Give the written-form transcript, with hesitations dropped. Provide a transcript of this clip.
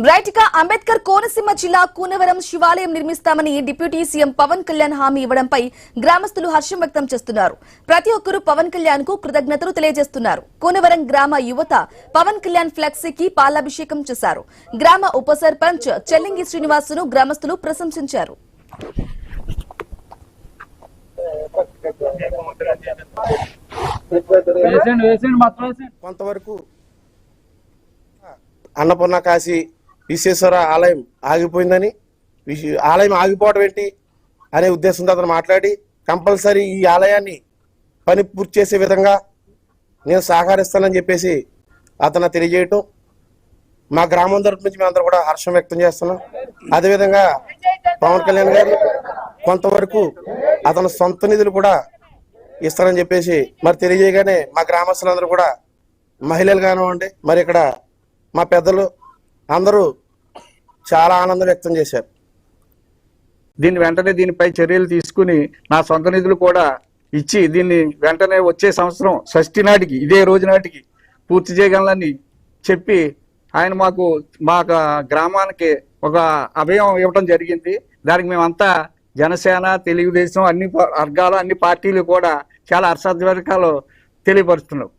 Right గా అంబేద్కర్ కోనసీమ జిల్లా కూనవరం శివాలయం నిర్మిస్తామని డిప్యూటీ సీఎం పవన్ కళ్యాణ్ హామీ ఇవ్వడంపై గ్రామస్తులు హర్షం వ్యక్తం చేస్తున్నారు. ప్రతి ఒక్కరూ పవన్ కళ్యాణ్ కు కృతజ్ఞతలు తెలియజేస్తున్నారు. కూనవరం గ్రామ యువత పవన్ కళ్యాణ్ ఫ్లెక్సీకి పాలాభిషేకం చేశారు. గ్రామ ఉప సర్పంచ్ చెల్లింగి శ్రీనివాసును గ్రామస్తులు ప్రశంసించారు. కొంతవరకు అన్నపూర్ణ కాశీ విశ్వేశ్వర ఆలయం ఆగిపోయిందని, ఆలయం ఆగిపోవడం ఏంటి అనే ఉద్దేశంతో అతను మాట్లాడి కంపల్సరీ ఈ ఆలయాన్ని పని పూర్తి చేసే విధంగా నేను సహకరిస్తానని చెప్పేసి అతను తెలియజేయటం మా గ్రామం తరపు నుంచి మేమందరూ కూడా హర్షం వ్యక్తం చేస్తున్నాం. అదేవిధంగా పవన్ కళ్యాణ్ గారు కొంతవరకు అతని సొంత నిధులు కూడా ఇస్తారని చెప్పేసి మరి తెలియజేయగానే మా గ్రామస్తులందరూ కూడా మహిళలు కానివ్వండి, మరి ఇక్కడ మా పెద్దలు అందరూ చాలా ఆనందం వ్యక్తం చేశారు. వెంటనే దీనిపై చర్యలు తీసుకుని నా సొంత నిధులు కూడా ఇచ్చి దీన్ని వెంటనే వచ్చే సంవత్సరం షష్ఠి నాటికి ఇదే రోజు నాటికి పూర్తి చేయగలనని చెప్పి ఆయన మా గ్రామానికి ఒక అభయం ఇవ్వడం జరిగింది. దానికి మేమంతా జనసేన, తెలుగుదేశం అన్ని వర్గాలు, అన్ని పార్టీలు కూడా చాలా హర్షాధ్వర్యాలు తెలియపరుస్తున్నాం.